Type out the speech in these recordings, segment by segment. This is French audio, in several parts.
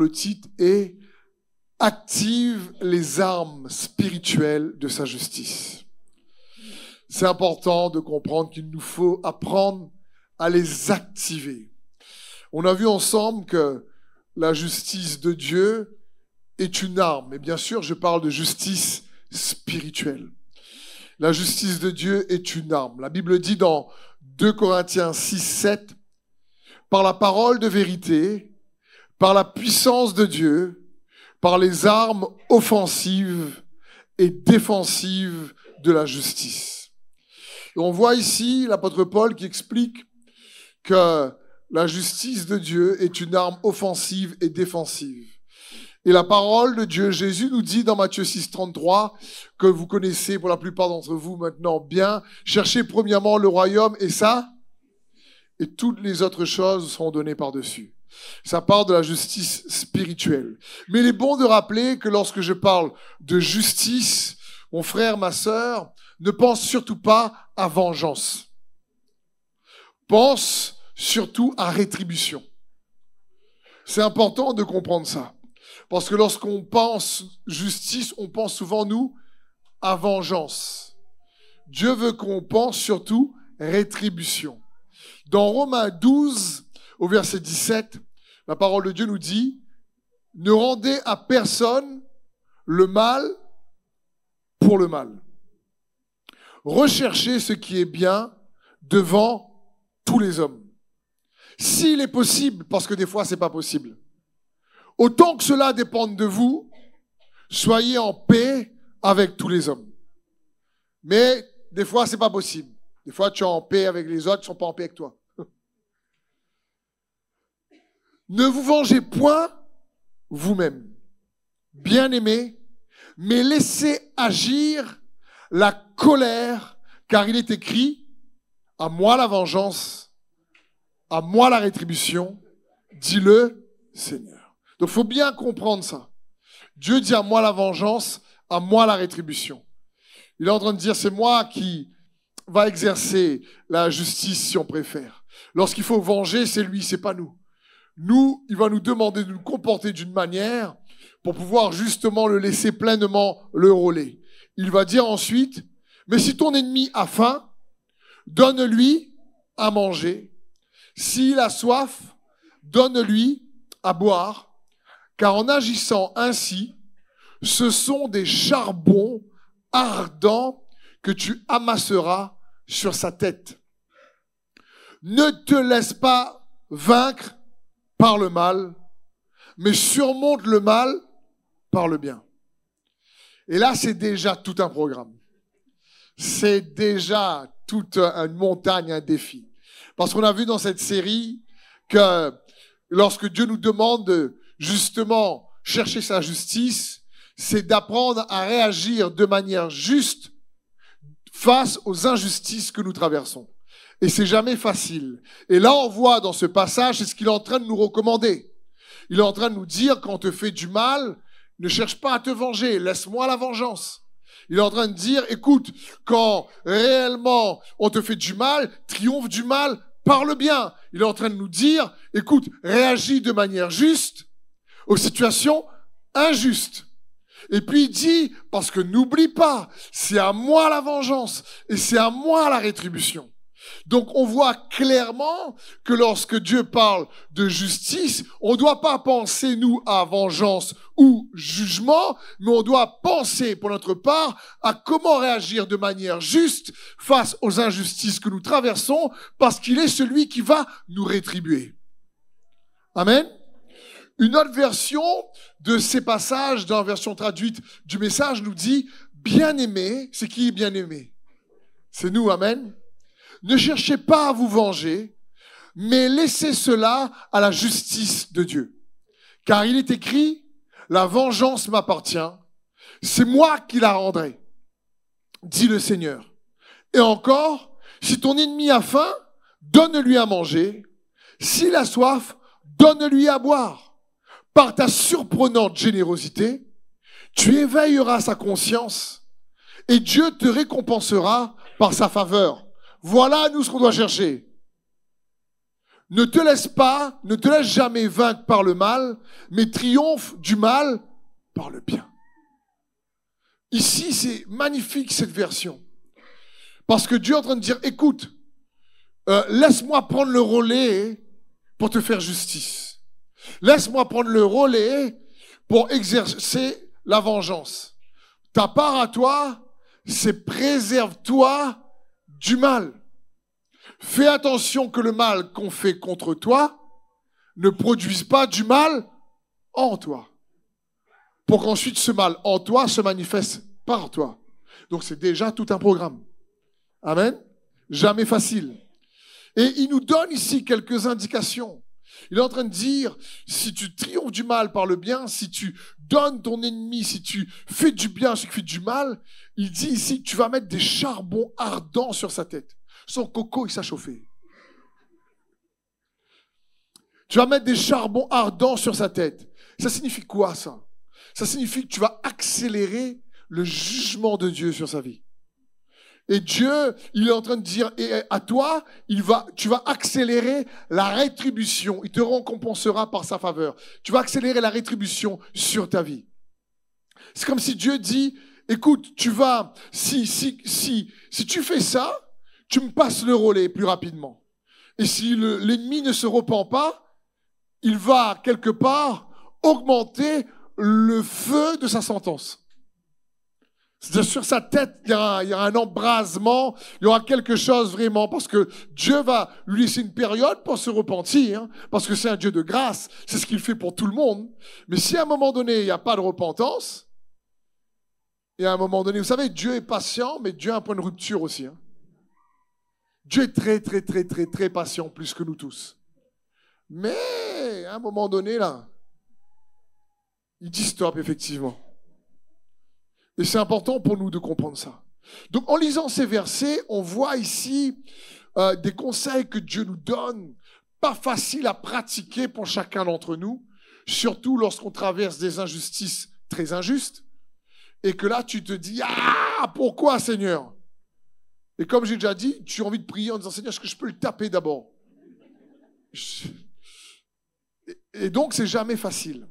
Le titre est « Active les armes spirituelles de sa justice ». C'est important de comprendre qu'il nous faut apprendre à les activer. On a vu ensemble que la justice de Dieu est une arme. Et bien sûr, je parle de justice spirituelle. La justice de Dieu est une arme. La Bible dit dans 2 Corinthiens 6, 7, « Par la parole de vérité, par la puissance de Dieu, par les armes offensives et défensives de la justice. » Et on voit ici l'apôtre Paul qui explique que la justice de Dieu est une arme offensive et défensive. Et la parole de Dieu, Jésus nous dit dans Matthieu 6, 33, que vous connaissez pour la plupart d'entre vous maintenant bien, cherchez premièrement le royaume et ça, et toutes les autres choses seront données par-dessus. Ça parle de la justice spirituelle. Mais il est bon de rappeler que lorsque je parle de justice, mon frère, ma sœur, ne pense surtout pas à vengeance. Pense surtout à rétribution. C'est important de comprendre ça. Parce que lorsqu'on pense justice, on pense souvent, nous, à vengeance. Dieu veut qu'on pense surtout rétribution. Dans Romains 12, au verset 17, la parole de Dieu nous dit « Ne rendez à personne le mal pour le mal. Recherchez ce qui est bien devant tous les hommes. S'il est possible, parce que des fois c'est pas possible, autant que cela dépende de vous, soyez en paix avec tous les hommes. » Mais des fois c'est pas possible. Des fois tu es en paix avec les autres, ils sont pas en paix avec toi. Ne vous vengez point vous-même, bien-aimés, mais laissez agir la colère, car il est écrit, à moi la vengeance, à moi la rétribution, dit le Seigneur. Donc il faut bien comprendre ça. Dieu dit à moi la vengeance, à moi la rétribution. Il est en train de dire, c'est moi qui va exercer la justice si on préfère. Lorsqu'il faut venger, c'est lui, c'est pas nous. Nous, il va nous demander de nous comporter d'une manière pour pouvoir justement le laisser pleinement le rôler. Il va dire ensuite, mais si ton ennemi a faim, donne-lui à manger. S'il a soif, donne-lui à boire. Car en agissant ainsi, ce sont des charbons ardents que tu amasseras sur sa tête. Ne te laisse pas vaincre par le mal, mais surmonte le mal par le bien. Et là, c'est déjà tout un programme. C'est déjà toute une montagne, un défi. Parce qu'on a vu dans cette série que lorsque Dieu nous demande de justement chercher sa justice, c'est d'apprendre à réagir de manière juste face aux injustices que nous traversons. Et c'est jamais facile. Et là, on voit dans ce passage, c'est ce qu'il est en train de nous recommander. Il est en train de nous dire, quand on te fait du mal, ne cherche pas à te venger, laisse-moi la vengeance. Il est en train de dire, écoute, quand réellement on te fait du mal, triomphe du mal par le bien. Il est en train de nous dire, écoute, réagis de manière juste aux situations injustes. Et puis il dit, parce que n'oublie pas, c'est à moi la vengeance et c'est à moi la rétribution. Donc on voit clairement que lorsque Dieu parle de justice, on ne doit pas penser, nous, à vengeance ou jugement, mais on doit penser, pour notre part, à comment réagir de manière juste face aux injustices que nous traversons, parce qu'il est celui qui va nous rétribuer. Amen. Une autre version de ces passages, dans la version traduite du message, nous dit « Bien-aimé », c'est qui est bien-aimé? C'est nous, amen. Ne cherchez pas à vous venger, mais laissez cela à la justice de Dieu. Car il est écrit, la vengeance m'appartient, c'est moi qui la rendrai, dit le Seigneur. Et encore, si ton ennemi a faim, donne-lui à manger. S'il a soif, donne-lui à boire. Par ta surprenante générosité, tu éveilleras sa conscience et Dieu te récompensera par sa faveur. Voilà, nous, ce qu'on doit chercher. Ne te laisse jamais vaincre par le mal, mais triomphe du mal par le bien. Ici, c'est magnifique cette version. Parce que Dieu est en train de dire, écoute, laisse-moi prendre le relais pour te faire justice. Laisse-moi prendre le relais pour exercer la vengeance. Ta part à toi, c'est préserve-toi du mal. Fais attention que le mal qu'on fait contre toi ne produise pas du mal en toi. Pour qu'ensuite ce mal en toi se manifeste par toi. Donc c'est déjà tout un programme. Amen. Jamais facile. Et il nous donne ici quelques indications. Il est en train de dire, si tu triomphes du mal par le bien, si tu donnes ton ennemi, si tu fais du bien à celui qui fait du mal, il dit ici que tu vas mettre des charbons ardents sur sa tête. Son coco, il s'est chauffé. Tu vas mettre des charbons ardents sur sa tête. Ça signifie quoi, ça? Ça signifie que tu vas accélérer le jugement de Dieu sur sa vie. Et Dieu, il est en train de dire, et à toi, tu vas accélérer la rétribution. Il te récompensera par sa faveur. Tu vas accélérer la rétribution sur ta vie. C'est comme si Dieu dit, écoute, si tu fais ça, tu me passes le relais plus rapidement. Et si l'ennemi ne se repent pas, il va quelque part augmenter le feu de sa sentence. C'est-à-dire sur sa tête, il y a un embrasement, il y aura quelque chose vraiment, parce que Dieu va lui laisser une période pour se repentir, hein, parce que c'est un Dieu de grâce, c'est ce qu'il fait pour tout le monde. Mais si à un moment donné, il n'y a pas de repentance, et à un moment donné, vous savez, Dieu est patient, mais Dieu a un point de rupture aussi. Hein. Dieu est très, très, très, très, très patient, plus que nous tous. Mais à un moment donné, là, il dit stop, effectivement. Et c'est important pour nous de comprendre ça. Donc, en lisant ces versets, on voit ici des conseils que Dieu nous donne, pas faciles à pratiquer pour chacun d'entre nous, surtout lorsqu'on traverse des injustices très injustes, et que là, tu te dis, ah, pourquoi, Seigneur? Et comme j'ai déjà dit, tu as envie de prier en disant, Seigneur, est-ce que je peux le taper d'abord? Et donc, c'est jamais facile.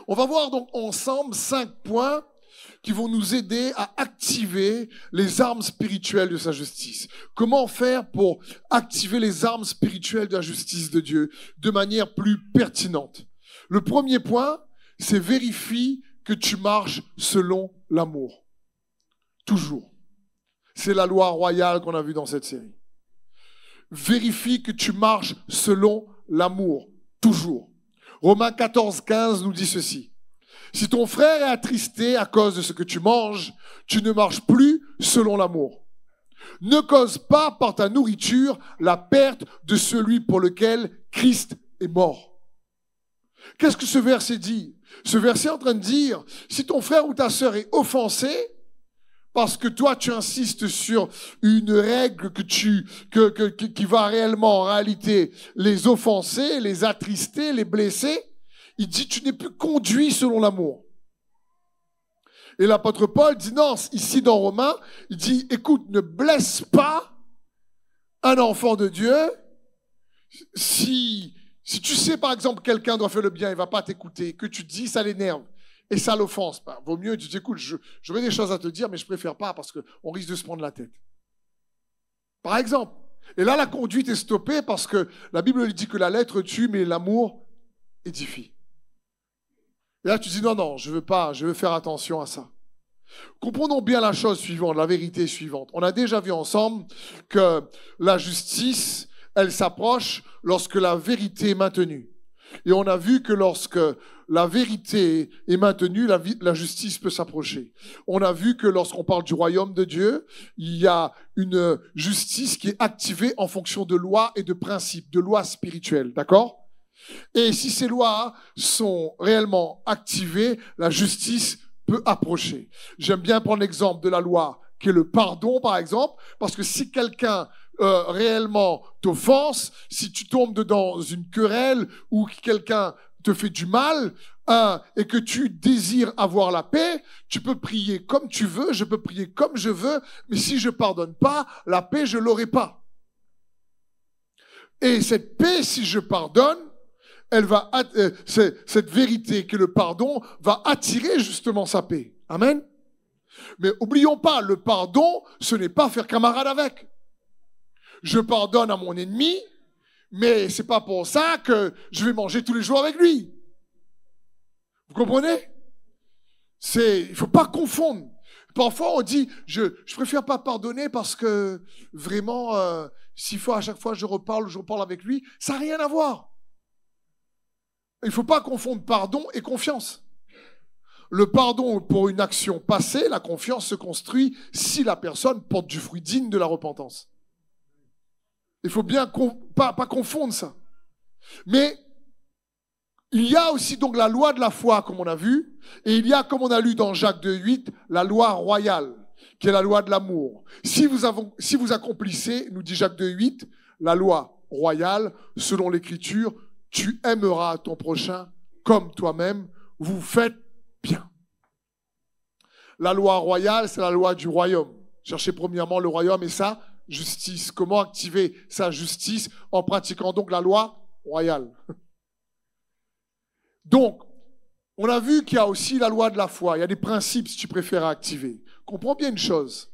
On va voir donc ensemble 5 points qui vont nous aider à activer les armes spirituelles de sa justice. Comment faire pour activer les armes spirituelles de la justice de Dieu de manière plus pertinente? Le premier point, c'est vérifie que tu marches selon l'amour. Toujours. C'est la loi royale qu'on a vue dans cette série. Vérifie que tu marches selon l'amour. Toujours. Romains 14, 15 nous dit ceci. Si ton frère est attristé à cause de ce que tu manges, tu ne marches plus selon l'amour. Ne cause pas par ta nourriture la perte de celui pour lequel Christ est mort. Qu'est-ce que ce verset dit? Ce verset est en train de dire, si ton frère ou ta sœur est offensé, parce que toi tu insistes sur une règle qui va réellement en réalité les offenser, les attrister, les blesser, il dit, tu n'es plus conduit selon l'amour. Et l'apôtre Paul dit, non, ici dans Romains, il dit, écoute, ne blesse pas un enfant de Dieu. Si tu sais, par exemple, quelqu'un doit faire le bien, il ne va pas t'écouter, que tu te dis, ça l'énerve, et ça l'offense. Ben, vaut mieux, tu dis, écoute, j'aurais des choses à te dire, mais je préfère pas parce qu'on risque de se prendre la tête. Par exemple. Et là, la conduite est stoppée parce que la Bible dit que la lettre tue, mais l'amour édifie. Et là, tu dis, non, je veux faire attention à ça. Comprenons bien la chose suivante, la vérité suivante. On a déjà vu ensemble que la justice, elle s'approche lorsque la vérité est maintenue. Et on a vu que lorsque la vérité est maintenue, la justice peut s'approcher. On a vu que lorsqu'on parle du royaume de Dieu, il y a une justice qui est activée en fonction de lois et de principes, de lois spirituelles. D'accord ? Et si ces lois sont réellement activées, la justice peut approcher. J'aime bien prendre l'exemple de la loi qui est le pardon, par exemple, parce que si quelqu'un réellement t'offense, si tu tombes dans une querelle ou que quelqu'un te fait du mal et que tu désires avoir la paix, tu peux prier comme tu veux, je peux prier comme je veux, mais si je pardonne pas, la paix, je l'aurai pas. Et cette paix, si je pardonne, cette vérité que le pardon va attirer justement sa paix. Amen. Mais oublions pas, le pardon, ce n'est pas faire camarade avec. Je pardonne à mon ennemi, mais c'est pas pour ça que je vais manger tous les jours avec lui. Vous comprenez? Il faut pas confondre. Parfois, on dit, je préfère pas pardonner parce que vraiment, s'il faut à chaque fois je reparle avec lui, ça n'a rien à voir. Il faut pas confondre pardon et confiance. Le pardon pour une action passée, la confiance se construit si la personne porte du fruit digne de la repentance. Il faut bien pas confondre ça. Mais il y a aussi donc la loi de la foi, comme on a vu, et il y a, comme on a lu dans Jacques 2,8, la loi royale, qui est la loi de l'amour. Si vous accomplissez, nous dit Jacques 2,8, la loi royale, selon l'Écriture, tu aimeras ton prochain comme toi-même, vous faites bien. La loi royale, c'est la loi du royaume. Cherchez premièrement le royaume et sa justice. Comment activer sa justice? En pratiquant donc la loi royale. Donc, on a vu qu'il y a aussi la loi de la foi. Il y a des principes, si tu préfères, à activer. Comprends bien une chose.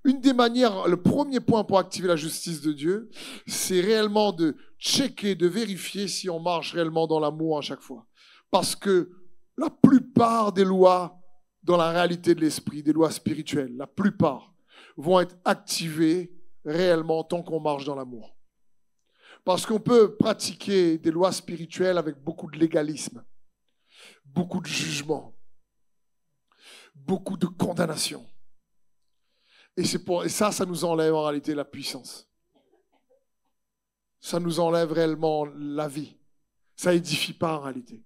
Une des manières, le premier point pour activer la justice de Dieu, c'est réellement de checker, de vérifier si on marche réellement dans l'amour à chaque fois. Parce que la plupart des lois dans la réalité de l'esprit, des lois spirituelles, la plupart vont être activées réellement tant qu'on marche dans l'amour. Parce qu'on peut pratiquer des lois spirituelles avec beaucoup de légalisme, beaucoup de jugement, beaucoup de condamnation. Et ça nous enlève en réalité la puissance. Ça nous enlève réellement la vie. Ça édifie pas en réalité.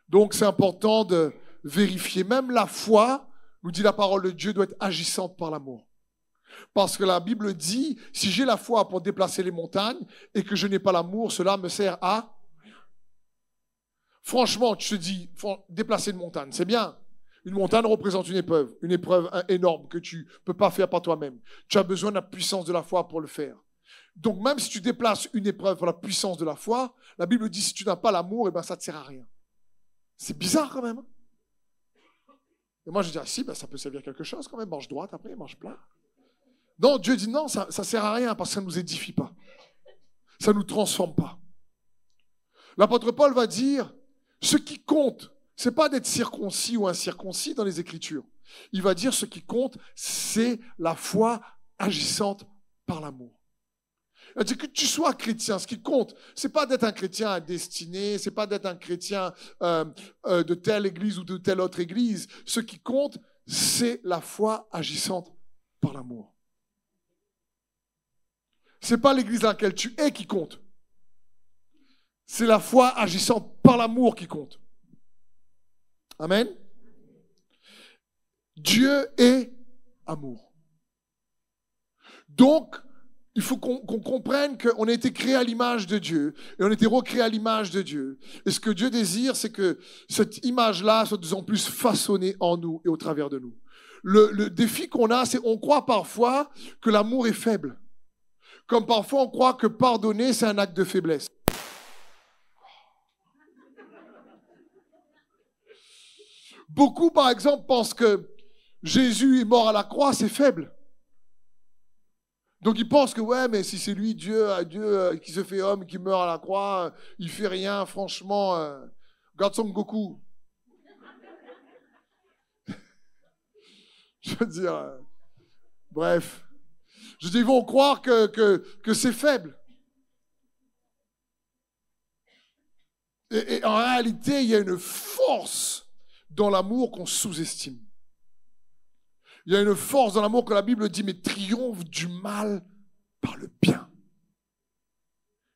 Donc c'est important de vérifier. Même la foi, nous dit la parole de Dieu, doit être agissante par l'amour. Parce que la Bible dit, si j'ai la foi pour déplacer les montagnes et que je n'ai pas l'amour, cela me sert à... Franchement, tu te dis, déplacer une montagne, c'est bien. Une montagne représente une épreuve énorme que tu ne peux pas faire par toi-même. Tu as besoin de la puissance de la foi pour le faire. Donc même si tu déplaces une épreuve par la puissance de la foi, la Bible dit, si tu n'as pas l'amour, eh ben, ça ne te sert à rien. C'est bizarre quand même. Et moi je dis, si, ben, ça peut servir à quelque chose quand même. Mange droite, après mange plat. Non, Dieu dit non, ça ne sert à rien parce que ça ne nous édifie pas. Ça ne nous transforme pas. L'apôtre Paul va dire, ce qui compte, ce n'est pas d'être circoncis ou incirconcis dans les Écritures. Il va dire, ce qui compte, c'est la foi agissante par l'amour. Il va dire que tu sois chrétien, ce qui compte, ce n'est pas d'être un chrétien destiné, ce n'est pas d'être un chrétien de telle église ou de telle autre église. Ce qui compte, c'est la foi agissante par l'amour. Ce n'est pas l'église dans laquelle tu es qui compte. C'est la foi agissante par l'amour qui compte. Amen. Dieu est amour. Donc, il faut qu'on comprenne qu'on a été créé à l'image de Dieu et on a été recréé à l'image de Dieu. Et ce que Dieu désire, c'est que cette image-là soit de plus en plus façonnée en nous et au travers de nous. Le défi qu'on a, c'est qu'on croit parfois que l'amour est faible. Comme parfois on croit que pardonner, c'est un acte de faiblesse. Beaucoup, par exemple, pensent que Jésus est mort à la croix, c'est faible. Donc ils pensent que, ouais, mais si c'est lui, Dieu qui se fait homme, qui meurt à la croix, il fait rien, franchement, regarde Son Goku. Je veux dire, bref. Je dis, ils vont croire que c'est faible. Et en réalité, il y a une force dans l'amour qu'on sous-estime. Il y a une force dans l'amour que la Bible dit, mais triomphe du mal par le bien.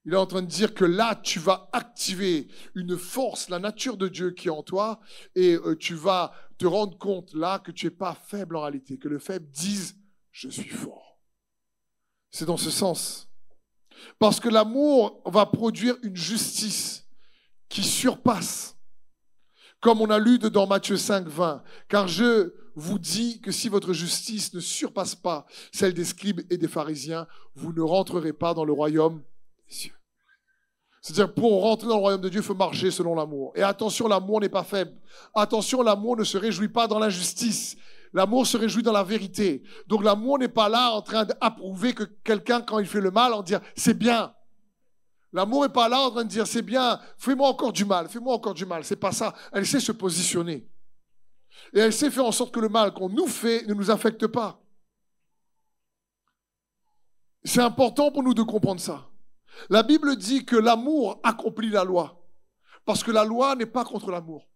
Il est en train de dire que là, tu vas activer une force, la nature de Dieu qui est en toi, et tu vas te rendre compte là que tu n'es pas faible en réalité, que le faible dise, je suis fort. C'est dans ce sens. Parce que l'amour va produire une justice qui surpasse. Comme on a lu dans Matthieu 5, 20. Car je vous dis que si votre justice ne surpasse pas celle des scribes et des pharisiens, vous ne rentrerez pas dans le royaume des cieux. C'est-à-dire, pour rentrer dans le royaume de Dieu, il faut marcher selon l'amour. Et attention, l'amour n'est pas faible. Attention, l'amour ne se réjouit pas dans l'injustice. L'amour se réjouit dans la vérité. Donc l'amour n'est pas là en train d'approuver que quelqu'un, quand il fait le mal, en dire c'est bien. L'amour n'est pas là en train de dire c'est bien, fais-moi encore du mal, fais-moi encore du mal. C'est pas ça. Elle sait se positionner. Et elle sait faire en sorte que le mal qu'on nous fait ne nous affecte pas. C'est important pour nous de comprendre ça. La Bible dit que l'amour accomplit la loi. Parce que la loi n'est pas contre l'amour.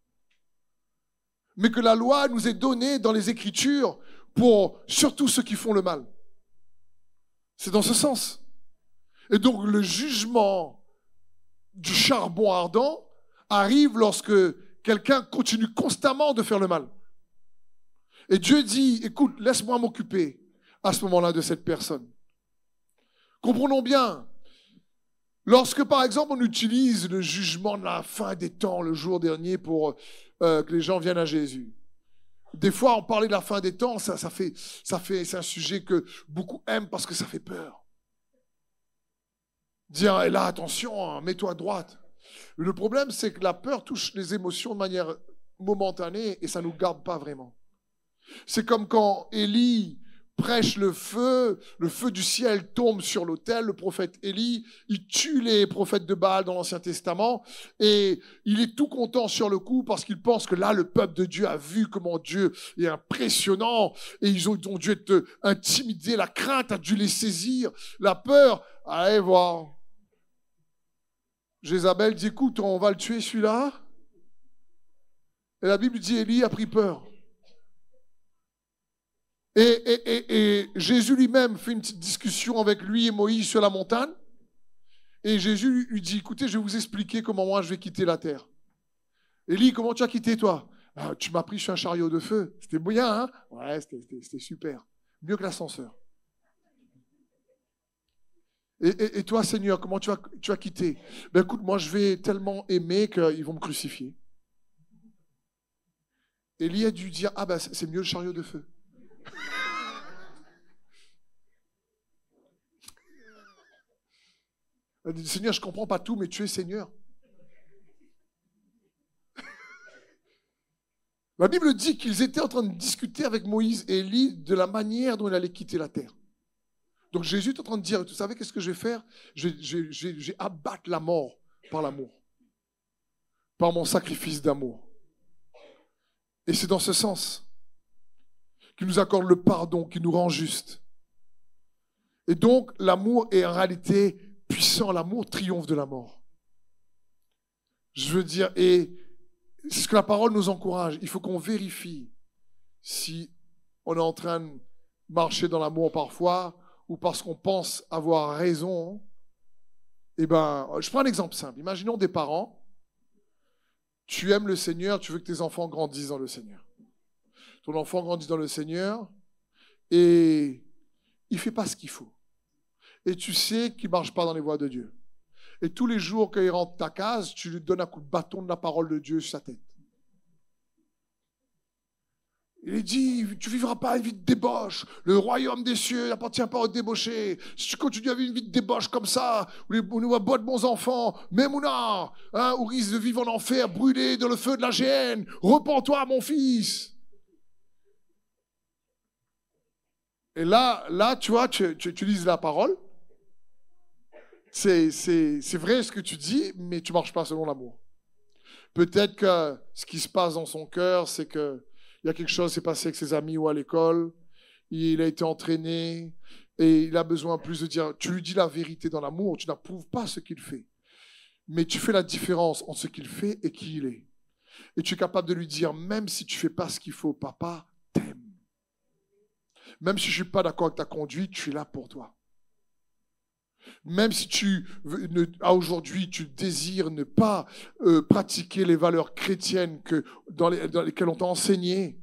Mais que la loi nous est donnée dans les Écritures pour surtout ceux qui font le mal. C'est dans ce sens. Et donc le jugement du charbon ardent arrive lorsque quelqu'un continue constamment de faire le mal. Et Dieu dit, écoute, laisse-moi m'occuper à ce moment-là de cette personne. Comprenons bien. Lorsque, par exemple, on utilise le jugement de la fin des temps le jour dernier pour que les gens viennent à Jésus. Des fois, on parlait de la fin des temps, c'est un sujet que beaucoup aiment parce que ça fait peur. Dire, et là, attention, hein, mets-toi à droite. Le problème, c'est que la peur touche les émotions de manière momentanée et ça ne nous garde pas vraiment. C'est comme quand Élie prêche le feu du ciel tombe sur l'autel, le prophète Élie, il tue les prophètes de Baal dans l'Ancien Testament et il est tout content sur le coup parce qu'il pense que là, le peuple de Dieu a vu comment Dieu est impressionnant et ils ont dû être intimidés, la crainte a dû les saisir, la peur, allez voir. Jézabel dit, écoute, on va le tuer celui-là. Et la Bible dit, Élie a pris peur. Et Jésus lui-même fait une petite discussion avec lui et Moïse sur la montagne. Et Jésus lui dit, écoutez, je vais vous expliquer comment moi je vais quitter la terre. Élie, comment tu as quitté toi? Ah, tu m'as pris sur un chariot de feu. C'était bien, hein? Ouais, c'était super. Mieux que l'ascenseur. Et toi, Seigneur, comment tu as quitté? Ben écoute, moi je vais tellement aimer qu'ils vont me crucifier. Élie a dû dire, ah ben c'est mieux le chariot de feu. Elle dit, Seigneur, je ne comprends pas tout, mais tu es Seigneur. La Bible dit qu'ils étaient en train de discuter avec Moïse et Élie de la manière dont il allait quitter la terre. Donc Jésus est en train de dire, vous savez qu'est-ce que je vais faire? J'ai abattre la mort par l'amour, par mon sacrifice d'amour. Et c'est dans ce sens qu'il nous accorde le pardon, qui nous rend justes. Et donc, l'amour est en réalité puissant. L'amour triomphe de la mort. Je veux dire, et c'est ce que la parole nous encourage. Il faut qu'on vérifie si on est en train de marcher dans l'amour parfois ou parce qu'on pense avoir raison. Eh ben, je prends un exemple simple. Imaginons des parents. Tu aimes le Seigneur, tu veux que tes enfants grandissent dans le Seigneur. Ton enfant grandit dans le Seigneur et il ne fait pas ce qu'il faut. Et tu sais qu'il ne marche pas dans les voies de Dieu. Et tous les jours qu'il rentre ta case, tu lui donnes un coup de bâton de la parole de Dieu sur sa tête. Il dit, tu ne vivras pas une vie de débauche. Le royaume des cieux n'appartient pas aux débauchés. Si tu continues à vivre une vie de débauche comme ça, où nous va boire de bons enfants, Mémouna, ou risque de vivre en enfer, brûlé dans le feu de la géhenne, repens-toi, mon fils. Et là, tu vois, tu lises la parole. C'est vrai ce que tu dis, mais tu ne marches pas selon l'amour. Peut-être que ce qui se passe dans son cœur, c'est que il y a quelque chose qui s'est passé avec ses amis ou à l'école. Il a été entraîné et il a besoin plus de dire, tu lui dis la vérité dans l'amour, tu n'approuves pas ce qu'il fait. Mais tu fais la différence entre ce qu'il fait et qui il est. Et tu es capable de lui dire, même si tu ne fais pas ce qu'il faut, papa t'aime. Même si je ne suis pas d'accord avec ta conduite, je suis là pour toi. Même si aujourd'hui tu désires ne pas pratiquer les valeurs chrétiennes dans lesquelles on t'a enseigné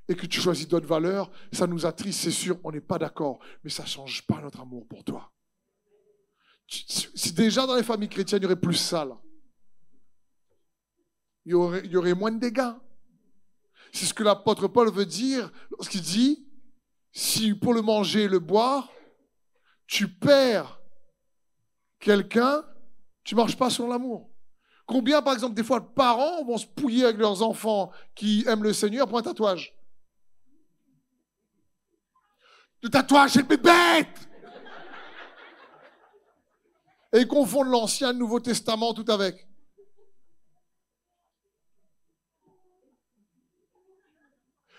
et que tu choisis d'autres valeurs, ça nous attriste, c'est sûr, on n'est pas d'accord, mais ça ne change pas notre amour pour toi. Si déjà dans les familles chrétiennes, il y aurait plus ça, là. Il y aurait moins de dégâts. C'est ce que l'apôtre Paul veut dire lorsqu'il dit, si pour le manger et le boire, tu perds quelqu'un, tu ne marches pas selon l'amour. Combien, par exemple, des fois, de parents vont se pouiller avec leurs enfants qui aiment le Seigneur pour un tatouage? Le tatouage, c'est le bête! Et ils confondent l'Ancien et le Nouveau Testament tout avec.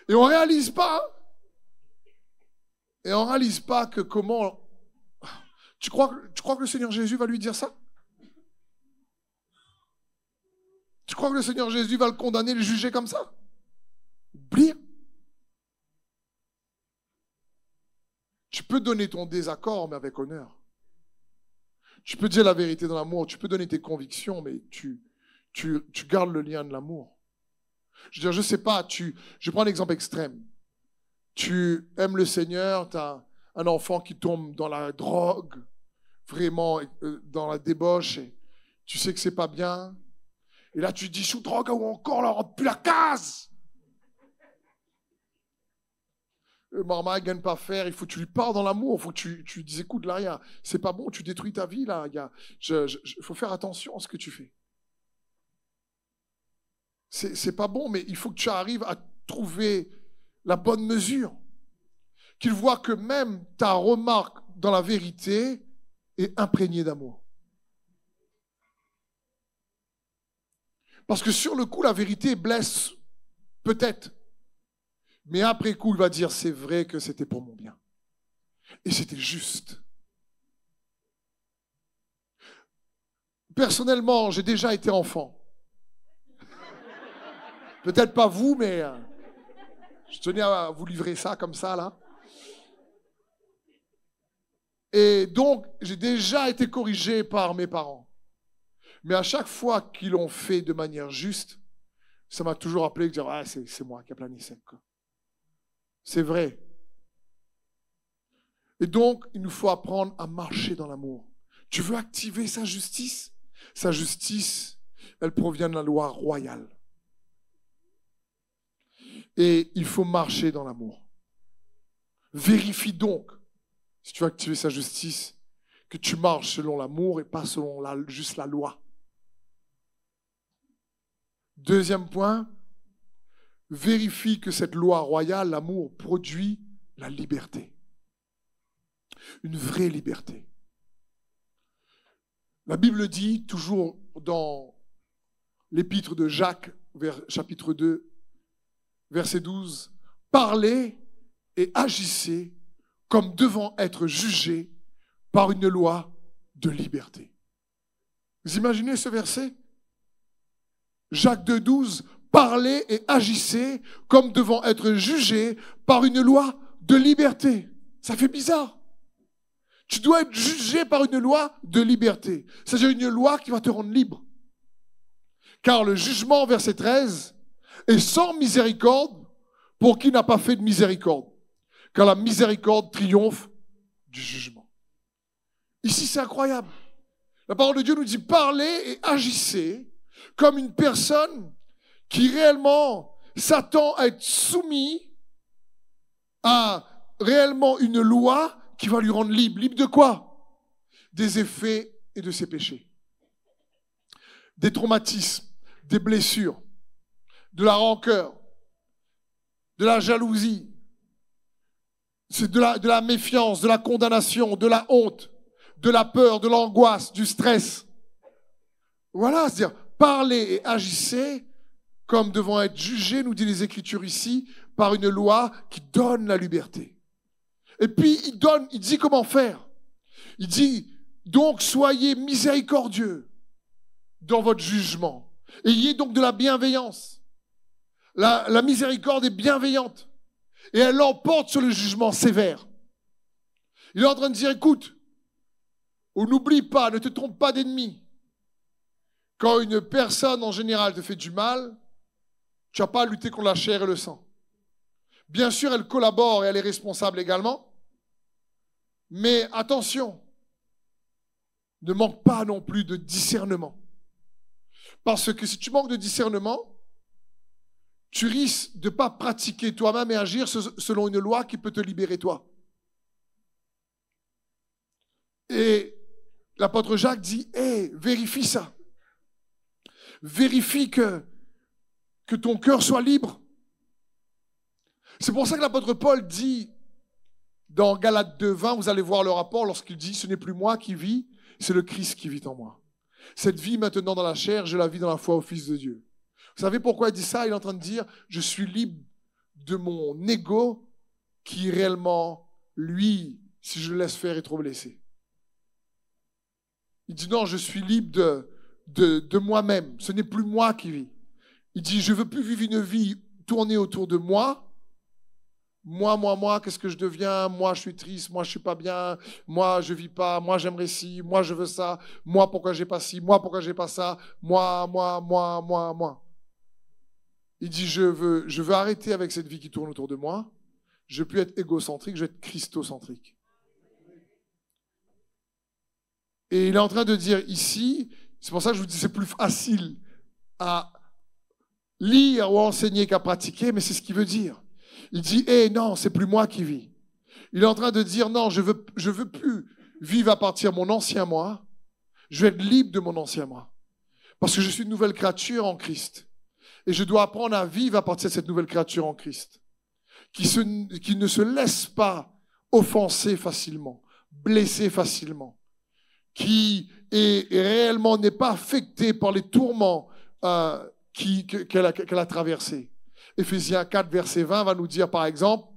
Et on ne réalise pas. Et on ne réalise pas que comment... Tu crois que le Seigneur Jésus va lui dire ça? Tu crois que le Seigneur Jésus va le condamner, le juger comme ça? Oublie. Tu peux donner ton désaccord, mais avec honneur. Tu peux dire la vérité dans l'amour, tu peux donner tes convictions, mais tu gardes le lien de l'amour. Je veux dire, je ne sais pas, je prends un exemple extrême. Tu aimes le Seigneur, tu as un enfant qui tombe dans la drogue, vraiment dans la débauche, et tu sais que c'est pas bien. Et là, tu dis, sous drogue ou encore, là, on rentre plus la case. Maman, il ne gagne pas faire, il faut que tu lui parles dans l'amour, il faut que tu lui dises, écoute, là, c'est pas bon, tu détruis ta vie, là, il faut faire attention à ce que tu fais. C'est pas bon, mais il faut que tu arrives à trouver la bonne mesure. Qu'il voit que même ta remarque dans la vérité est imprégnée d'amour. Parce que sur le coup, la vérité blesse, peut-être. Mais après coup, il va dire, c'est vrai que c'était pour mon bien. Et c'était juste. Personnellement, j'ai déjà été enfant. Peut-être pas vous, mais je tenais à vous livrer ça comme ça, là. Et donc, j'ai déjà été corrigé par mes parents. Mais à chaque fois qu'ils l'ont fait de manière juste, ça m'a toujours rappelé que dire, ah, c'est moi qui ai plané sec. C'est vrai. Et donc, il nous faut apprendre à marcher dans l'amour. Tu veux activer sa justice? Sa justice, elle provient de la loi royale. Et il faut marcher dans l'amour. Vérifie donc, si tu veux activer sa justice, que tu marches selon l'amour et pas selon juste la loi. Deuxième point, vérifie que cette loi royale, l'amour, produit la liberté. Une vraie liberté. La Bible dit, toujours dans l'épître de Jacques, chapitre 2, verset 12, « Parlez et agissez comme devant être jugés par une loi de liberté. » Vous imaginez ce verset? Jacques 2, 12, « Parlez et agissez comme devant être jugés par une loi de liberté. » Ça fait bizarre. Tu dois être jugé par une loi de liberté. C'est-à-dire une loi qui va te rendre libre. Car le jugement, verset 13, est sans miséricorde pour qui n'a pas fait de miséricorde. Car la miséricorde triomphe du jugement. Ici, c'est incroyable. La parole de Dieu nous dit, parlez et agissez comme une personne qui réellement s'attend à être soumis à réellement une loi qui va lui rendre libre. Libre de quoi? Des effets et de ses péchés. Des traumatismes, des blessures, de la rancœur, de la jalousie, de la méfiance, de la condamnation, de la honte, de la peur, de l'angoisse, du stress. Voilà, c'est-à-dire, parlez et agissez comme devant être jugés, nous dit les Écritures ici, par une loi qui donne la liberté. Et puis, il dit comment faire. Il dit, donc, soyez miséricordieux dans votre jugement. Ayez donc de la bienveillance. La miséricorde est bienveillante. Et elle l'emporte sur le jugement sévère. Il est en train de dire, écoute, on n'oublie pas, ne te trompe pas d'ennemi. Quand une personne en général te fait du mal, tu n'as pas à lutter contre la chair et le sang. Bien sûr, elle collabore et elle est responsable également. Mais attention, ne manque pas non plus de discernement. Parce que si tu manques de discernement, tu risques de ne pas pratiquer toi-même et agir selon une loi qui peut te libérer toi. Et l'apôtre Jacques dit, hé, vérifie ça. Vérifie que ton cœur soit libre. C'est pour ça que l'apôtre Paul dit, dans Galates 2:20, vous allez voir le rapport lorsqu'il dit, ce n'est plus moi qui vis, c'est le Christ qui vit en moi. Cette vie maintenant dans la chair, je la vis dans la foi au Fils de Dieu. Vous savez pourquoi il dit ça? Il est en train de dire, je suis libre de mon ego qui réellement, lui, si je le laisse faire, est trop blessé. Il dit non, je suis libre de moi-même. Ce n'est plus moi qui vis. Il dit, je ne veux plus vivre une vie tournée autour de moi. Moi, qu'est-ce que je deviens? Moi, je suis triste. Moi, je ne suis pas bien. Moi, je ne vis pas. Moi, j'aimerais ci. Moi, je veux ça. Moi, pourquoi j'ai pas ci? Moi, pourquoi j'ai pas ça? Moi. Il dit, je veux arrêter avec cette vie qui tourne autour de moi. Je ne veux plus être égocentrique, je veux être christocentrique. Et il est en train de dire ici, c'est pour ça que je vous dis, c'est plus facile à lire ou à enseigner qu'à pratiquer, mais c'est ce qu'il veut dire. Il dit, non, c'est plus moi qui vis. Il est en train de dire, non, je veux plus vivre à partir de mon ancien moi. Je veux être libre de mon ancien moi. Parce que je suis une nouvelle créature en Christ. Et je dois apprendre à vivre à partir de cette nouvelle créature en Christ. Qui ne se laisse pas offenser facilement, blesser facilement. Qui réellement n'est pas affecté par les tourments qu'elle a traversés. Éphésiens 4, verset 20 va nous dire par exemple,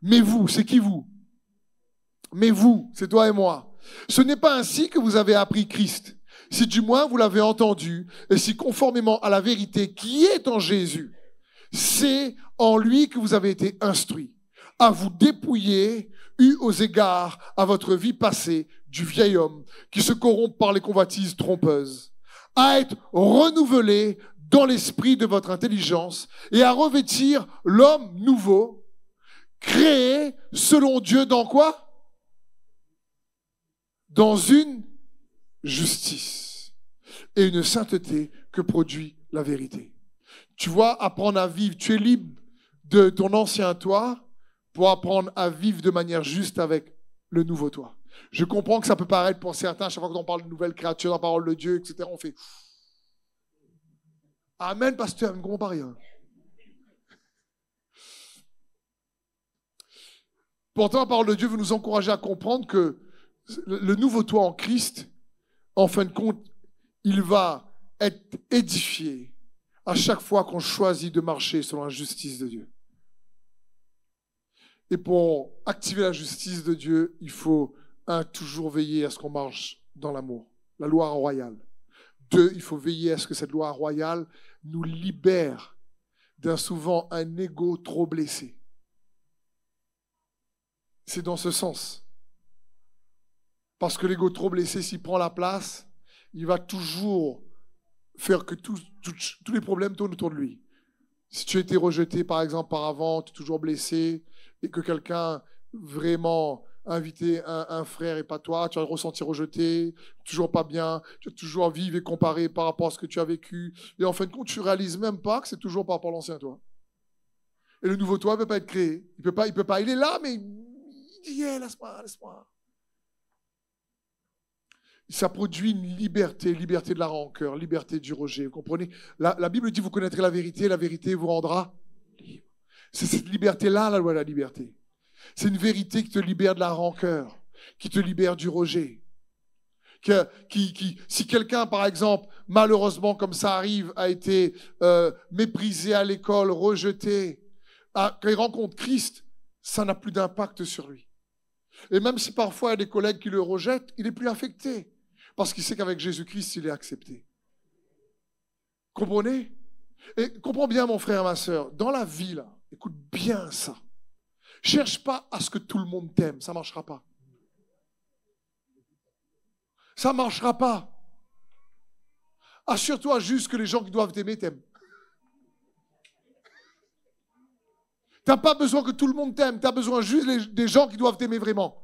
mais vous, c'est qui vous? Mais vous, c'est toi et moi. Ce n'est pas ainsi que vous avez appris Christ, si du moins vous l'avez entendu, et si conformément à la vérité qui est en Jésus, c'est en lui que vous avez été instruits, à vous dépouiller, eu aux égards à votre vie passée, du vieil homme qui se corrompt par les convoitises trompeuses, à être renouvelé dans l'esprit de votre intelligence et à revêtir l'homme nouveau, créé selon Dieu dans quoi? Dans une justice et une sainteté que produit la vérité. Tu vois, apprendre à vivre, tu es libre de ton ancien toi pour apprendre à vivre de manière juste avec le nouveau toi. Je comprends que ça peut paraître pour certains, à chaque fois qu'on parle de nouvelle créature, la parole de Dieu, etc., on fait Amen, pasteur, ne comprends pas rien. Pourtant, la parole de Dieu veut nous encourager à comprendre que le nouveau toi en Christ, en fin de compte, il va être édifié à chaque fois qu'on choisit de marcher selon la justice de Dieu. Et pour activer la justice de Dieu, il faut, toujours veiller à ce qu'on marche dans l'amour, la loi royale. 2, il faut veiller à ce que cette loi royale nous libère d'un souvent un ego trop blessé. C'est dans ce sens. Parce que l'ego trop blessé, s'il prend la place, il va toujours faire que tous les problèmes tournent autour de lui. Si tu as été rejeté, par exemple, par avant, tu es toujours blessé, et que quelqu'un vraiment invité un frère et pas toi, tu vas te ressentir rejeté, toujours pas bien, tu vas toujours vivre et comparer par rapport à ce que tu as vécu. Et en fin de compte, tu ne réalises même pas que c'est toujours par rapport à l'ancien toi. Et le nouveau toi ne peut pas être créé. Il peut pas, il est là, mais il dit, laisse-moi. Ça produit une liberté de la rancœur, liberté du rejet. Vous comprenez? La Bible dit, vous connaîtrez la vérité vous rendra libre. C'est cette liberté-là, la loi de la liberté. C'est une vérité qui te libère de la rancœur, qui te libère du rejet. Si quelqu'un, par exemple, malheureusement, comme ça arrive, a été méprisé à l'école, rejeté, quand il rencontre Christ, ça n'a plus d'impact sur lui. Et même si parfois il y a des collègues qui le rejettent, il n'est plus affecté. Parce qu'il sait qu'avec Jésus-Christ, il est accepté. Comprenez? Et comprends bien, mon frère et ma sœur, dans la vie, là, écoute bien ça. Cherche pas à ce que tout le monde t'aime, ça ne marchera pas. Ça ne marchera pas. Assure-toi juste que les gens qui doivent t'aimer t'aiment. Tu n'as pas besoin que tout le monde t'aime, tu as besoin juste des gens qui doivent t'aimer vraiment.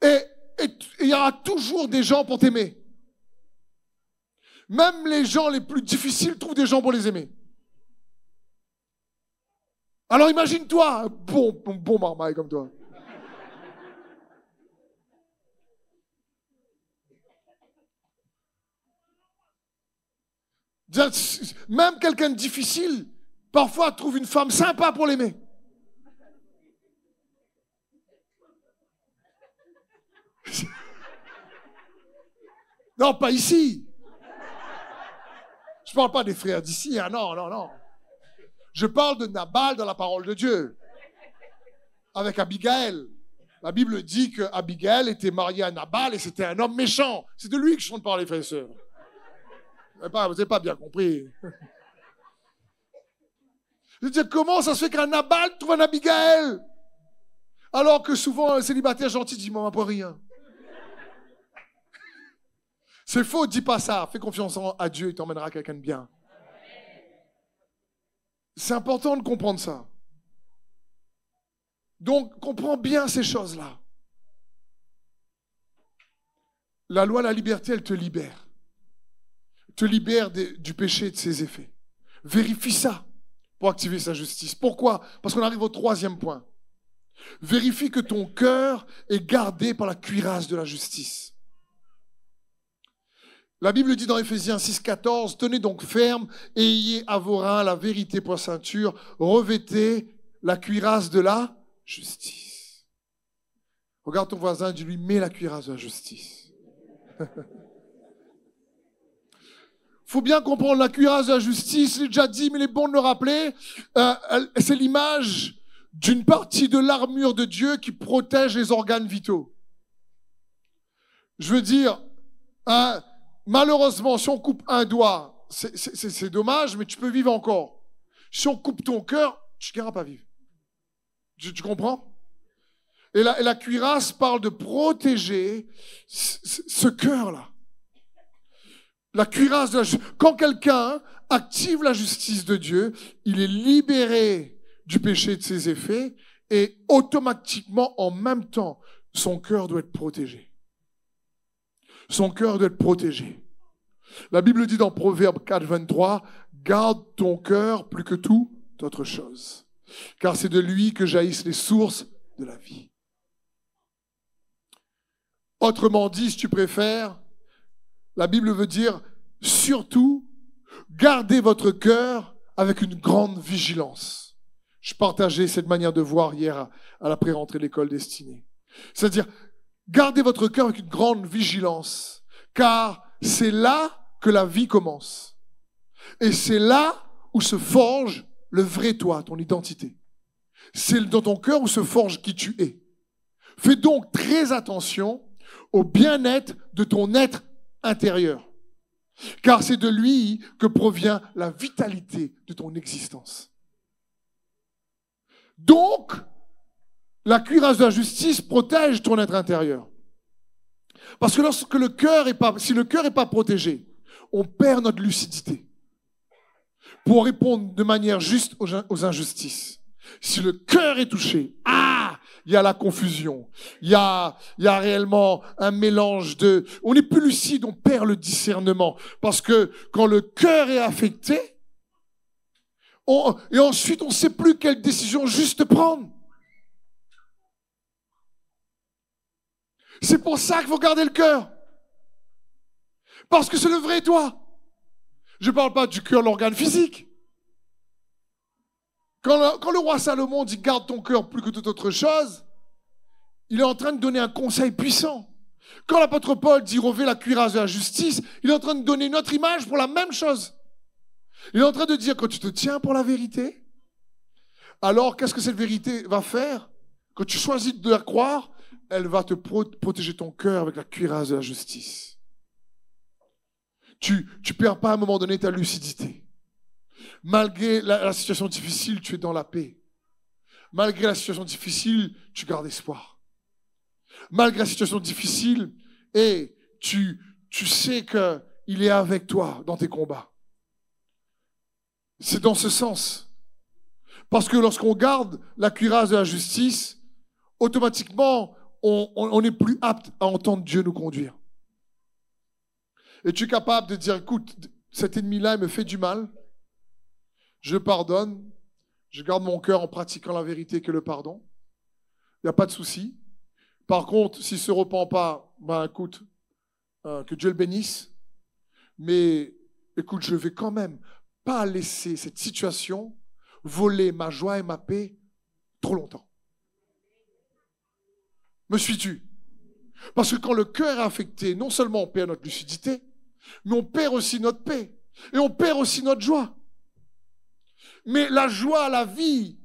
Et il y aura toujours des gens pour t'aimer. Même les gens les plus difficiles trouvent des gens pour les aimer. Alors imagine-toi, bon marmaille comme toi. Même quelqu'un de difficile, parfois trouve une femme sympa pour l'aimer. Non, pas ici. Je ne parle pas des frères d'ici, hein, non, non, non. Je parle de Nabal dans la parole de Dieu, avec Abigail. La Bible dit que Abigail était mariée à Nabal et c'était un homme méchant. C'est de lui que je chante parler, frères et sœurs. Vous n'avez pas bien compris. Je veux dire, comment ça se fait qu'un Nabal trouve un Abigail alors que souvent un célibataire gentil dit « Maman, pas rien ». C'est faux, dis pas ça. Fais confiance à Dieu, il t'emmènera quelqu'un de bien. C'est important de comprendre ça. Donc, comprends bien ces choses-là. La loi, la liberté, elle te libère. Te libère du péché et de ses effets. Vérifie ça pour activer sa justice. Pourquoi? Parce qu'on arrive au troisième point. Vérifie que ton cœur est gardé par la cuirasse de la justice. La Bible dit dans Éphésiens 6,14, « Tenez donc ferme et ayez à vos reins la vérité pour ceinture, revêtez la cuirasse de la justice. » Regarde ton voisin, dis-lui, mets la cuirasse de la justice. Faut bien comprendre la cuirasse de la justice, je l'ai déjà dit, mais il est bon de le rappeler, c'est l'image d'une partie de l'armure de Dieu qui protège les organes vitaux. Je veux dire, malheureusement, si on coupe un doigt, c'est dommage, mais tu peux vivre encore. Si on coupe ton cœur, tu ne gagneras pas vivre. Tu comprends? Et la cuirasse parle de protéger ce cœur-là. La cuirasse de la justice. Quand quelqu'un active la justice de Dieu, il est libéré du péché et de ses effets, et automatiquement, en même temps, son cœur doit être protégé. Son cœur doit être protégé. La Bible dit dans Proverbe 4, 23, « Garde ton cœur plus que toute autre chose, car c'est de lui que jaillissent les sources de la vie. » Autrement dit, si tu préfères, la Bible veut dire, surtout, gardez votre cœur avec une grande vigilance. Je partageais cette manière de voir hier à la pré-rentrée de l'école destinée. C'est-à-dire, gardez votre cœur avec une grande vigilance, car c'est là que la vie commence. Et c'est là où se forge le vrai toi, ton identité. C'est dans ton cœur où se forge qui tu es. Fais donc très attention au bien-être de ton être intérieur, car c'est de lui que provient la vitalité de ton existence. Donc, la cuirasse de la justice protège ton être intérieur. Parce que si le cœur n'est pas protégé, on perd notre lucidité pour répondre de manière juste aux injustices. Si le cœur est touché, il y a la confusion. Il y a réellement un mélange de... On n'est plus lucide, on perd le discernement. Parce que quand le cœur est affecté, et ensuite on ne sait plus quelle décision juste prendre. C'est pour ça qu'il faut garder le cœur. Parce que c'est le vrai toi. Je ne parle pas du cœur, l'organe physique. Quand le roi Salomon dit « garde ton cœur plus que toute autre chose », il est en train de donner un conseil puissant. Quand l'apôtre Paul dit « revêt la cuirasse de la justice », il est en train de donner une autre image pour la même chose. Il est en train de dire « quand tu te tiens pour la vérité, alors qu'est-ce que cette vérité va faire? Quand tu choisis de la croire, elle va te protéger ton cœur avec la cuirasse de la justice. » Tu ne perds pas à un moment donné ta lucidité. Malgré la situation difficile, tu es dans la paix. Malgré la situation difficile, tu gardes espoir. Malgré la situation difficile, tu sais qu'il est avec toi dans tes combats. C'est dans ce sens. Parce que lorsqu'on garde la cuirasse de la justice, automatiquement, on n'est plus apte à entendre Dieu nous conduire. Et tu es capable de dire, écoute, cet ennemi-là, il me fait du mal. Je pardonne. Je garde mon cœur en pratiquant la vérité que le pardon. Il n'y a pas de souci. Par contre, s'il ne se repent pas, écoute, que Dieu le bénisse. Mais écoute, je vais quand même pas laisser cette situation voler ma joie et ma paix trop longtemps. Me suis-tu? Parce que quand le cœur est affecté, non seulement on perd notre lucidité, mais on perd aussi notre paix. Et on perd aussi notre joie. Mais la joie, la vie,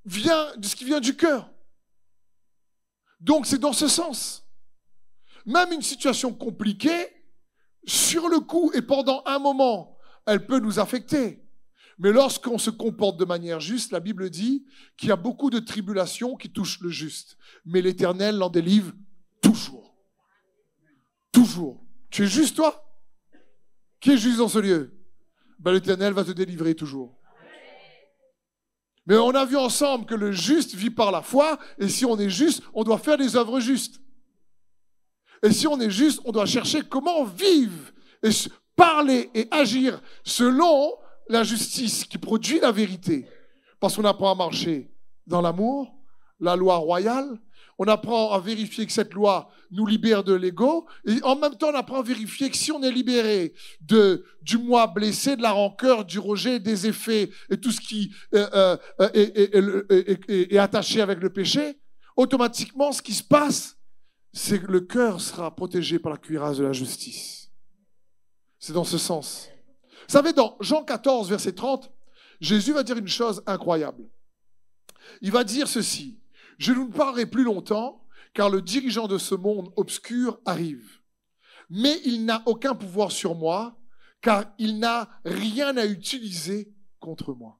vient de ce qui vient du cœur. Donc c'est dans ce sens. Même une situation compliquée, sur le coup et pendant un moment, elle peut nous affecter. Mais lorsqu'on se comporte de manière juste, la Bible dit qu'il y a beaucoup de tribulations qui touchent le juste. Mais l'Éternel l'en délivre toujours. Toujours. Tu es juste, toi? Qui est juste dans ce lieu? Ben, l'Éternel va te délivrer toujours. Mais on a vu ensemble que le juste vit par la foi, et si on est juste, on doit faire des œuvres justes. Et si on est juste, on doit chercher comment vivre, et parler et agir selon la justice qui produit la vérité. Parce qu'on apprend à marcher dans l'amour, la loi royale. On apprend à vérifier que cette loi nous libère de l'ego. Et en même temps, on apprend à vérifier que si on est libéré du moi blessé, de la rancœur, du rejet, des effets et tout ce qui est attaché avec le péché, automatiquement, ce qui se passe, c'est que le cœur sera protégé par la cuirasse de la justice. C'est dans ce sens. Vous savez, dans Jean 14, verset 30, Jésus va dire une chose incroyable. Il va dire ceci: je ne vous parlerai plus longtemps, car le dirigeant de ce monde obscur arrive. Mais il n'a aucun pouvoir sur moi, car il n'a rien à utiliser contre moi.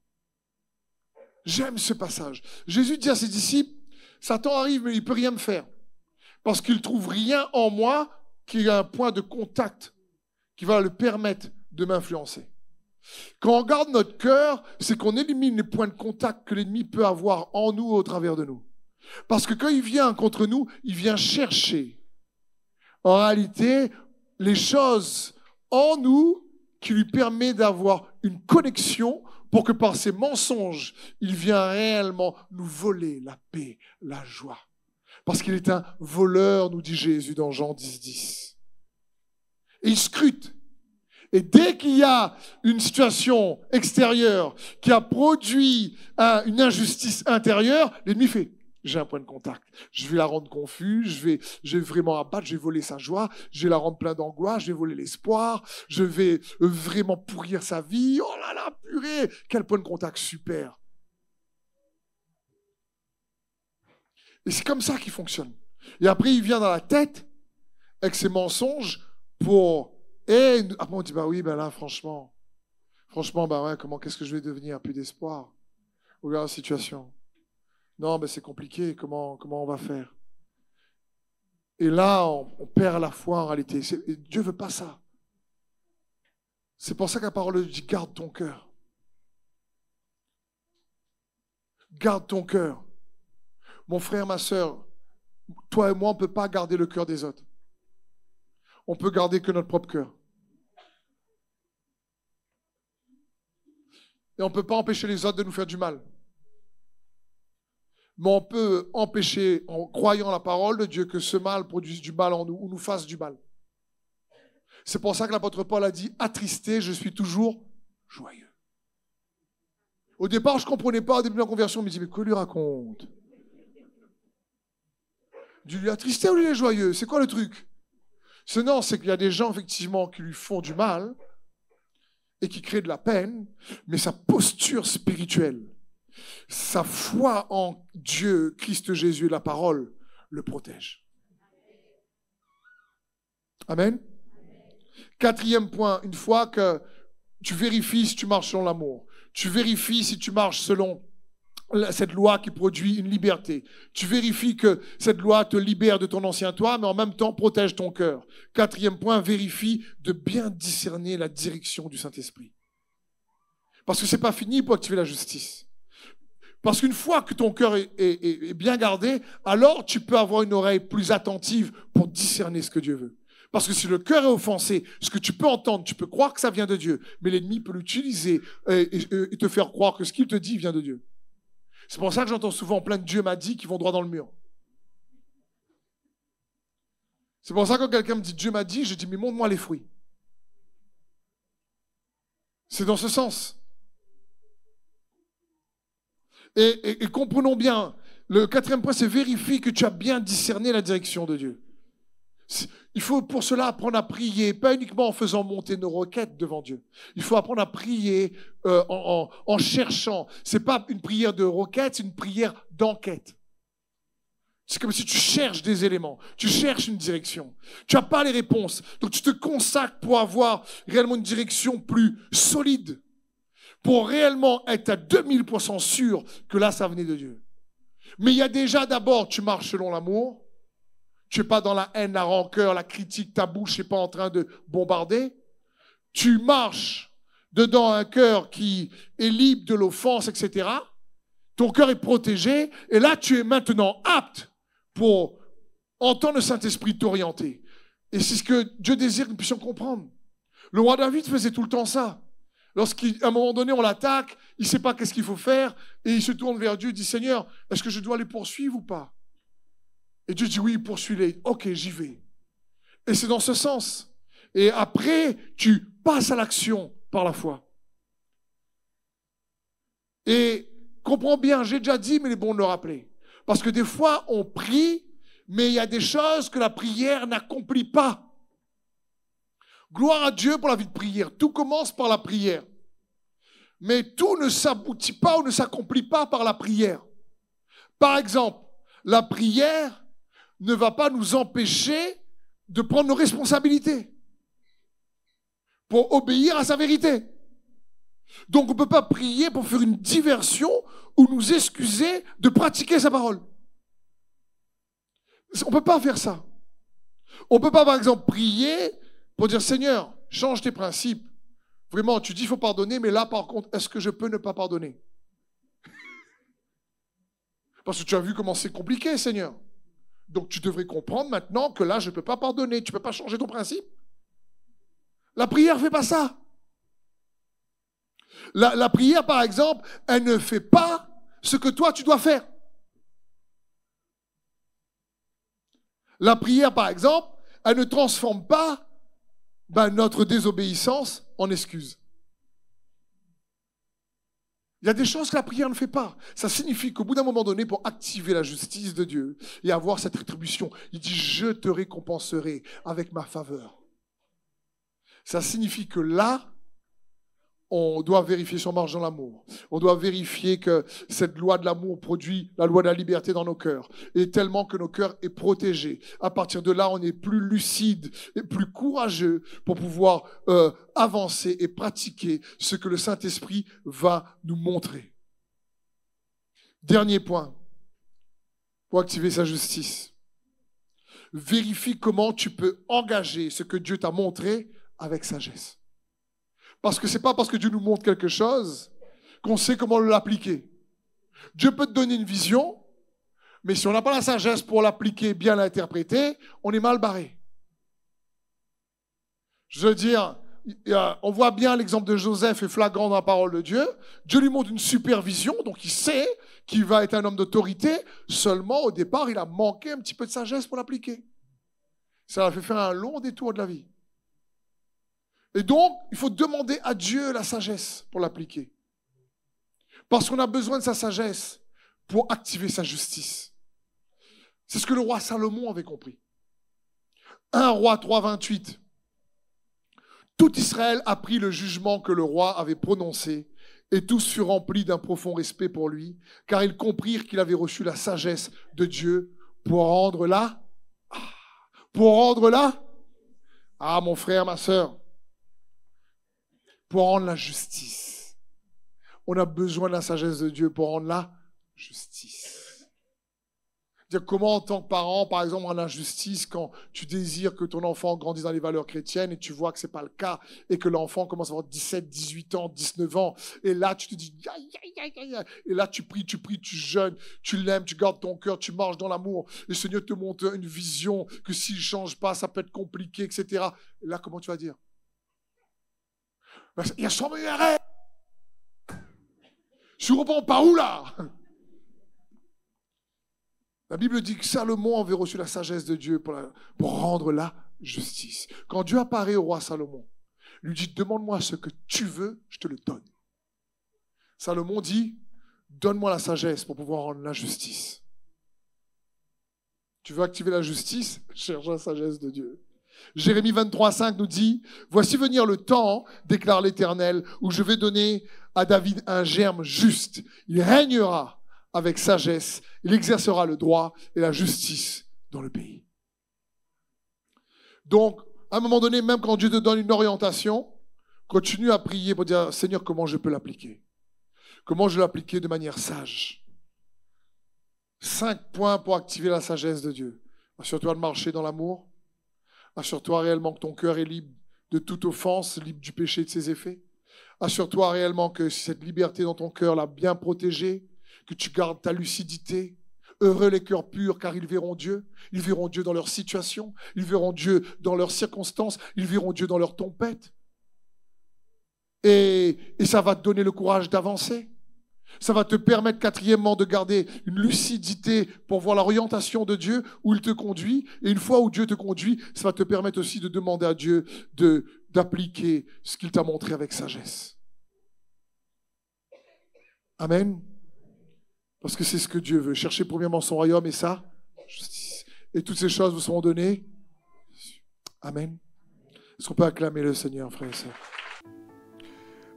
J'aime ce passage. Jésus dit à ses disciples, Satan arrive, mais il ne peut rien me faire. Parce qu'il ne trouve rien en moi qui ait un point de contact qui va le permettre de m'influencer. Quand on regarde notre cœur, c'est qu'on élimine les points de contact que l'ennemi peut avoir en nous au travers de nous. Parce que quand il vient contre nous, il vient chercher, en réalité, les choses en nous qui lui permettent d'avoir une connexion pour que par ses mensonges, il vient réellement nous voler la paix, la joie. Parce qu'il est un voleur, nous dit Jésus dans Jean 10, 10. Et il scrute. Et dès qu'il y a une situation extérieure qui a produit une injustice intérieure, l'ennemi fait: j'ai un point de contact. Je vais la rendre confuse, je vais vraiment abattre, je vais voler sa joie, je vais la rendre plein d'angoisse, je vais voler l'espoir, je vais vraiment pourrir sa vie. Oh là là, purée, quel point de contact super. Et c'est comme ça qu'il fonctionne. Et après, il vient dans la tête avec ses mensonges pour... Et après, on dit, bah oui, bah là, franchement, bah ouais, qu'est-ce que je vais devenir? Plus d'espoir. Regarde la situation. Non, mais c'est compliqué, comment on va faire? Et là, on perd la foi en réalité. Et Dieu veut pas ça. C'est pour ça que la parole dit, garde ton cœur. Garde ton cœur. Mon frère, ma sœur, toi et moi, on ne peut pas garder le cœur des autres. On peut garder que notre propre cœur. Et on ne peut pas empêcher les autres de nous faire du mal. Mais on peut empêcher, en croyant la parole de Dieu, que ce mal produise du mal en nous ou nous fasse du mal. C'est pour ça que l'apôtre Paul a dit, attristé, je suis toujours joyeux. Au départ, je ne comprenais pas, au début de la conversion, je me disais, mais que lui raconte? Dieu lui est attristé ou lui est joyeux? C'est quoi le truc? Non, c'est qu'il y a des gens, effectivement, qui lui font du mal et qui créent de la peine, mais sa posture spirituelle, sa foi en Dieu, Christ Jésus et la parole, le protège. Amen. Quatrième point, une fois que tu vérifies si tu marches selon l'amour, tu vérifies si tu marches selon cette loi qui produit une liberté. Tu vérifies que cette loi te libère de ton ancien toi, mais en même temps protège ton cœur. Quatrième point, vérifie de bien discerner la direction du Saint-Esprit. Parce que c'est pas fini pour activer la justice. Parce qu'une fois que ton cœur est bien gardé, alors tu peux avoir une oreille plus attentive pour discerner ce que Dieu veut. Parce que si le cœur est offensé, ce que tu peux entendre, tu peux croire que ça vient de Dieu, mais l'ennemi peut l'utiliser et te faire croire que ce qu'il te dit vient de Dieu. C'est pour ça que j'entends souvent plein de Dieu m'a dit qui vont droit dans le mur. C'est pour ça que quand quelqu'un me dit Dieu m'a dit, je dis mais montre-moi les fruits. C'est dans ce sens. Et comprenons bien, le quatrième point, c'est vérifie que tu as bien discerné la direction de Dieu. Il faut pour cela apprendre à prier, pas uniquement en faisant monter nos requêtes devant Dieu. Il faut apprendre à prier en cherchant. Ce n'est pas une prière de requête, c'est une prière d'enquête. C'est comme si tu cherches des éléments, tu cherches une direction. Tu n'as pas les réponses, donc tu te consacres pour avoir réellement une direction plus solide, pour réellement être à 2000% sûr que là, ça venait de Dieu. Mais il y a déjà d'abord, tu marches selon l'amour, tu n'es pas dans la haine, la rancœur, la critique, ta bouche n'est pas en train de bombarder. Tu marches dedans un cœur qui est libre de l'offense, etc. Ton cœur est protégé, et là, tu es maintenant apte pour entendre le Saint-Esprit t'orienter. Et c'est ce que Dieu désire que nous puissions comprendre. Le roi David faisait tout le temps ça. Lorsqu'à un moment donné, on l'attaque, il ne sait pas qu'est-ce qu'il faut faire, et il se tourne vers Dieu et dit, Seigneur, est-ce que je dois les poursuivre ou pas? Et Dieu dit, oui, poursuis-les. Ok, j'y vais. Et c'est dans ce sens. Et après, tu passes à l'action par la foi. Et comprends bien, j'ai déjà dit, mais il est bon de le rappeler. Parce que des fois, on prie, mais il y a des choses que la prière n'accomplit pas. Gloire à Dieu pour la vie de prière. Tout commence par la prière. Mais tout ne s'aboutit pas ou ne s'accomplit pas par la prière. Par exemple, la prière ne va pas nous empêcher de prendre nos responsabilités pour obéir à sa vérité. Donc on ne peut pas prier pour faire une diversion ou nous excuser de pratiquer sa parole. On ne peut pas faire ça. On ne peut pas, par exemple, prier pour dire, Seigneur, change tes principes. Vraiment, tu dis qu'il faut pardonner, mais là, par contre, est-ce que je peux ne pas pardonner? Parce que tu as vu comment c'est compliqué, Seigneur. Donc tu devrais comprendre maintenant que là, je ne peux pas pardonner. Tu ne peux pas changer ton principe. La prière ne fait pas ça. La prière, par exemple, elle ne fait pas ce que toi, tu dois faire. La prière, par exemple, elle ne transforme pas notre désobéissance en excuse. Il y a des choses que la prière ne fait pas. Ça signifie qu'au bout d'un moment donné, pour activer la justice de Dieu et avoir cette rétribution, il dit « Je te récompenserai avec ma faveur ». Ça signifie que là, on doit vérifier si on marche dans l'amour. On doit vérifier que cette loi de l'amour produit la loi de la liberté dans nos cœurs. Et tellement que nos cœurs est protégés. À partir de là, on est plus lucide et plus courageux pour pouvoir avancer et pratiquer ce que le Saint-Esprit va nous montrer. Dernier point, pour activer sa justice. Vérifie comment tu peux engager ce que Dieu t'a montré avec sagesse. Parce que ce n'est pas parce que Dieu nous montre quelque chose qu'on sait comment l'appliquer. Dieu peut te donner une vision, mais si on n'a pas la sagesse pour l'appliquer, bien l'interpréter, on est mal barré. Je veux dire, on voit bien l'exemple de Joseph est flagrant dans la parole de Dieu. Dieu lui montre une supervision, donc il sait qu'il va être un homme d'autorité. Seulement, au départ, il a manqué un petit peu de sagesse pour l'appliquer. Ça a fait faire un long détour de la vie. Et donc, il faut demander à Dieu la sagesse pour l'appliquer. Parce qu'on a besoin de sa sagesse pour activer sa justice. C'est ce que le roi Salomon avait compris. 1 Roi 3, 28. Tout Israël apprit le jugement que le roi avait prononcé, et tous furent remplis d'un profond respect pour lui, car ils comprirent qu'il avait reçu la sagesse de Dieu pour rendre là. Ah, mon frère, ma sœur. Pour rendre la justice. On a besoin de la sagesse de Dieu pour rendre la justice. Dire comment en tant que parent, par exemple, rendre la justice quand tu désires que ton enfant grandisse dans les valeurs chrétiennes et tu vois que ce n'est pas le cas et que l'enfant commence à avoir 17, 18 ans, 19 ans et là tu te dis aïe, aïe, aïe, aïe. Et là tu pries, tu jeûnes, tu l'aimes, tu gardes ton cœur, tu marches dans l'amour. Le Seigneur te montre une vision que s'il ne change pas, ça peut être compliqué, etc. Et là, comment tu vas dire? Il y a 100 000 arrêts. Je ne comprends pas où là. La Bible dit que Salomon avait reçu la sagesse de Dieu pour rendre la justice. Quand Dieu apparaît au roi Salomon, Il lui dit, demande-moi ce que tu veux, je te le donne. Salomon dit, donne-moi la sagesse pour pouvoir rendre la justice. Tu veux activer la justice? Cherche la sagesse de Dieu. Jérémie 23,5 nous dit, voici venir le temps, déclare l'Éternel, où je vais donner à David un germe juste. Il régnera avec sagesse, il exercera le droit et la justice dans le pays. Donc, à un moment donné, même quand Dieu te donne une orientation, continue à prier pour dire, Seigneur, comment je peux l'appliquer? Comment je vais l'appliquer de manière sage? 5 points pour activer la sagesse de Dieu. Assure-toi de marcher dans l'amour. Assure-toi réellement que ton cœur est libre de toute offense, libre du péché et de ses effets. Assure-toi réellement que cette liberté dans ton cœur l'a bien protégée, que tu gardes ta lucidité. Heureux les cœurs purs, car ils verront Dieu. Ils verront Dieu dans leur situation. Ils verront Dieu dans leurs circonstances. Ils verront Dieu dans leurs tempêtes. Et ça va te donner le courage d'avancer. Ça va te permettre, quatrièmement, de garder une lucidité pour voir l'orientation de Dieu, où il te conduit. Et une fois où Dieu te conduit, ça va te permettre aussi de demander à Dieu d'appliquer ce qu'il t'a montré avec sagesse. Amen. Parce que c'est ce que Dieu veut. Cherchez premièrement son royaume et sa justice. Et toutes ces choses vous seront données. Amen. Est-ce qu'on peut acclamer le Seigneur, frères et sœurs?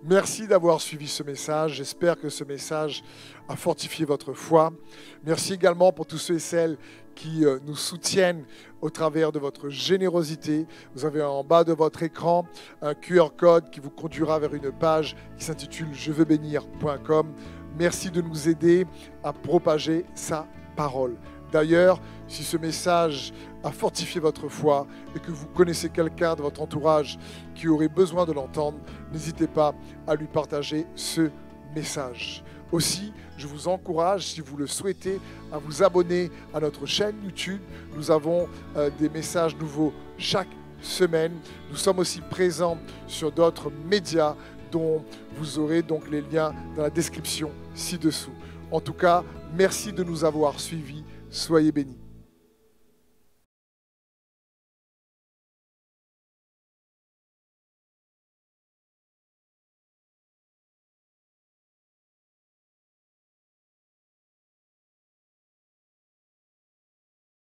Merci d'avoir suivi ce message. J'espère que ce message a fortifié votre foi. Merci également pour tous ceux et celles qui nous soutiennent au travers de votre générosité. Vous avez en bas de votre écran un QR code qui vous conduira vers une page qui s'intitule jeveubénir.com. Merci de nous aider à propager sa parole. D'ailleurs, si ce message a fortifié votre foi et que vous connaissez quelqu'un de votre entourage qui aurait besoin de l'entendre, n'hésitez pas à lui partager ce message. Aussi, je vous encourage, si vous le souhaitez, à vous abonner à notre chaîne YouTube. Nous avons des messages nouveaux chaque semaine. Nous sommes aussi présents sur d'autres médias dont vous aurez donc les liens dans la description ci-dessous. En tout cas, merci de nous avoir suivis. Soyez bénis.